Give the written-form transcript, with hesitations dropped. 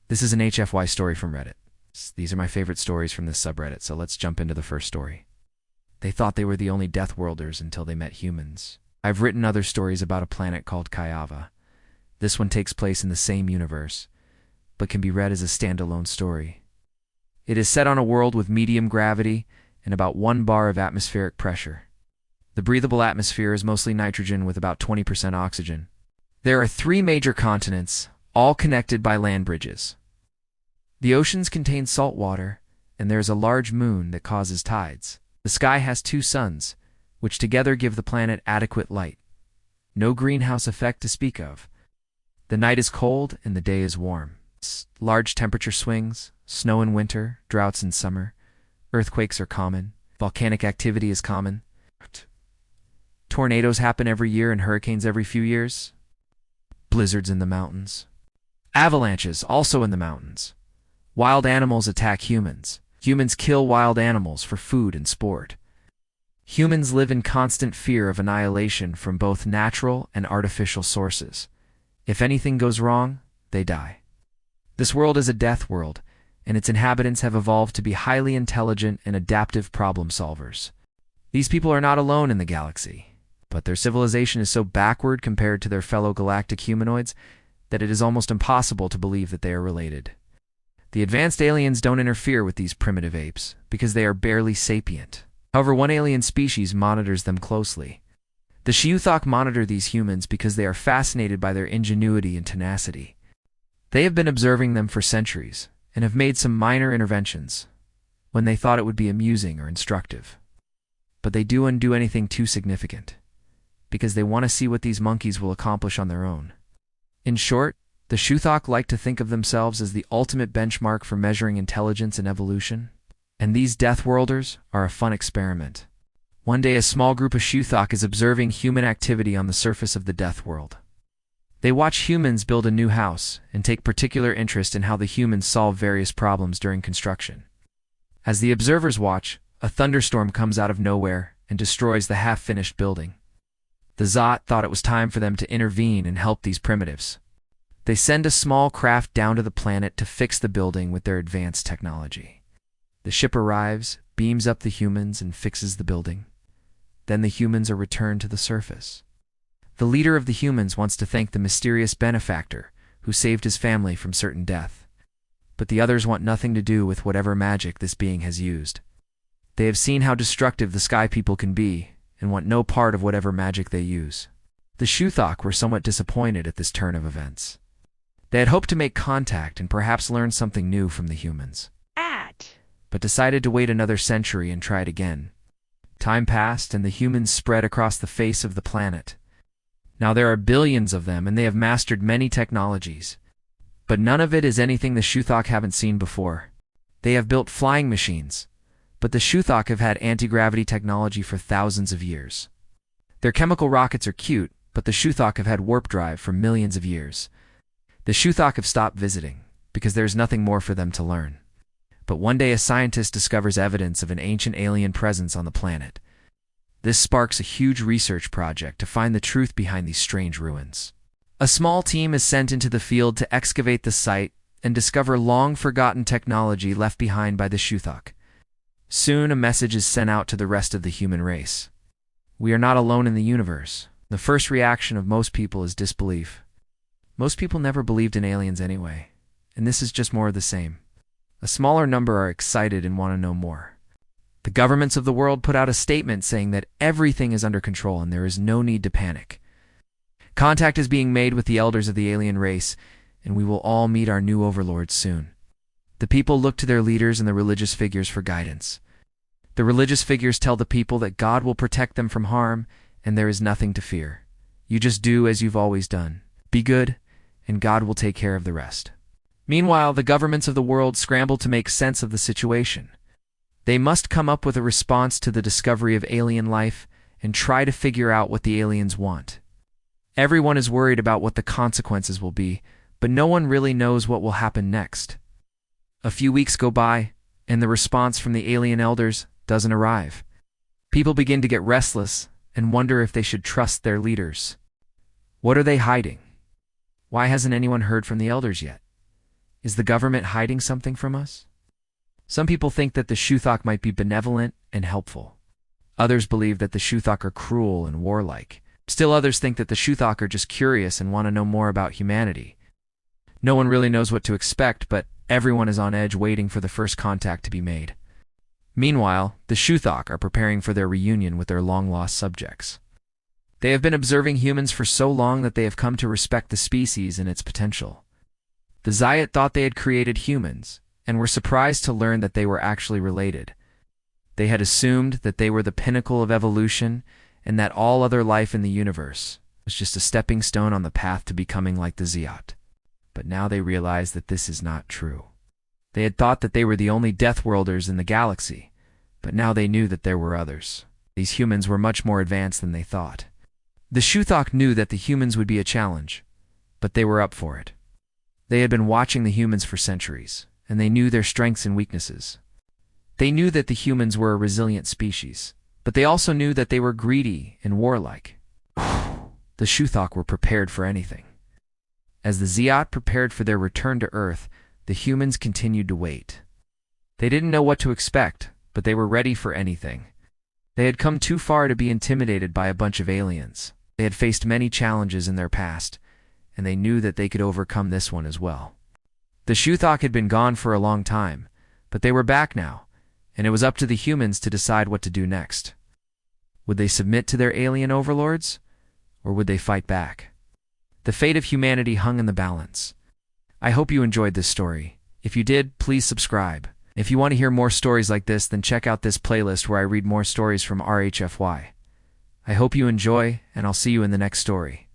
This is an HFY story from Reddit. These are my favorite stories from this subreddit, so let's jump into the first story. They thought they were the only Deathworlders until they met humans. I've written other stories about a planet called Kayava. This one takes place in the same universe, but can be read as a standalone story. It is set on a world with medium gravity and about 1 bar of atmospheric pressure. The breathable atmosphere is mostly nitrogen with about 20% oxygen. There are 3 major continents, all connected by land bridges. The oceans contain salt water, and there is a large moon that causes tides. The sky has 2 suns, which together give the planet adequate light. No greenhouse effect to speak of. The night is cold and the day is warm. Large temperature swings, snow in winter, droughts in summer. Earthquakes are common. Volcanic activity is common. Tornadoes happen every year and hurricanes every few years. Blizzards in the mountains. Avalanches also in the mountains. Wild animals attack humans. Humans kill wild animals for food and sport. Humans live in constant fear of annihilation from both natural and artificial sources. If anything goes wrong, they die. This world is a death world, and its inhabitants have evolved to be highly intelligent and adaptive problem solvers. These people are not alone in the galaxy, but their civilization is so backward compared to their fellow galactic humanoids that it is almost impossible to believe that they are related. The advanced aliens don't interfere with these primitive apes because they are barely sapient. However, one alien species monitors them closely. The Shiuthok monitor these humans because they are fascinated by their ingenuity and tenacity. They have been observing them for centuries and have made some minor interventions when they thought it would be amusing or instructive. But they don't do anything too significant because they want to see what these monkeys will accomplish on their own. In short, the Shiuthok like to think of themselves as the ultimate benchmark for measuring intelligence and evolution, and these Deathworlders are a fun experiment. One day a small group of Shiuthok is observing human activity on the surface of the Death World. They watch humans build a new house and take particular interest in how the humans solve various problems during construction. As the observers watch, a thunderstorm comes out of nowhere and destroys the half-finished building. The Zot thought it was time for them to intervene and help these primitives. They send a small craft down to the planet to fix the building with their advanced technology. The ship arrives, beams up the humans, and fixes the building. Then the humans are returned to the surface. The leader of the humans wants to thank the mysterious benefactor who saved his family from certain death. But the others want nothing to do with whatever magic this being has used. They have seen how destructive the Sky People can be and want no part of whatever magic they use. The Shiuthok were somewhat disappointed at this turn of events. They had hoped to make contact and perhaps learn something new from the humans, but decided to wait another century and try it again. Time passed and the humans spread across the face of the planet. Now there are billions of them and they have mastered many technologies, but none of it is anything the Shiuthok haven't seen before. They have built flying machines, but the Shiuthok have had anti-gravity technology for thousands of years. Their chemical rockets are cute, but the Shiuthok have had warp drive for millions of years. The Shiuthok have stopped visiting because there is nothing more for them to learn. But one day a scientist discovers evidence of an ancient alien presence on the planet. This sparks a huge research project to find the truth behind these strange ruins. A small team is sent into the field to excavate the site and discover long-forgotten technology left behind by the Shiuthok. Soon a message is sent out to the rest of the human race. We are not alone in the universe. The first reaction of most people is disbelief. Most people never believed in aliens anyway, and this is just more of the same. A smaller number are excited and want to know more. The governments of the world put out a statement saying that everything is under control and there is no need to panic. Contact is being made with the elders of the alien race, and we will all meet our new overlords soon. The people look to their leaders and the religious figures for guidance. The religious figures tell the people that God will protect them from harm and there is nothing to fear. You just do as you've always done. Be good, and God will take care of the rest. Meanwhile, the governments of the world scramble to make sense of the situation. They must come up with a response to the discovery of alien life and try to figure out what the aliens want. Everyone is worried about what the consequences will be, but no one really knows what will happen next. A few weeks go by, and the response from the alien elders doesn't arrive. People begin to get restless and wonder if they should trust their leaders. What are they hiding? Why hasn't anyone heard from the elders yet? Is the government hiding something from us? Some people think that the Shuthok might be benevolent and helpful. Others believe that the Shuthok are cruel and warlike. Still others think that the Shuthok are just curious and want to know more about humanity. No one really knows what to expect, but everyone is on edge waiting for the first contact to be made. Meanwhile, the Shuthok are preparing for their reunion with their long-lost subjects. They have been observing humans for so long that they have come to respect the species and its potential. The Zayat thought they had created humans, and were surprised to learn that they were actually related. They had assumed that they were the pinnacle of evolution, and that all other life in the universe was just a stepping stone on the path to becoming like the Zayat. But now they realized that this is not true. They had thought that they were the only Deathworlders in the galaxy, but now they knew that there were others. These humans were much more advanced than they thought. The Shuthok knew that the humans would be a challenge, but they were up for it. They had been watching the humans for centuries, and they knew their strengths and weaknesses. They knew that the humans were a resilient species, but they also knew that they were greedy and warlike. The Shuthok were prepared for anything. As the Zayat prepared for their return to Earth, the humans continued to wait. They didn't know what to expect, but they were ready for anything. They had come too far to be intimidated by a bunch of aliens. They had faced many challenges in their past, and they knew that they could overcome this one as well. The Shuthok had been gone for a long time, but they were back now, and it was up to the humans to decide what to do next. Would they submit to their alien overlords, or would they fight back? The fate of humanity hung in the balance. I hope you enjoyed this story. If you did, please subscribe. If you want to hear more stories like this, then check out this playlist where I read more stories from HFY. I hope you enjoy, and I'll see you in the next story.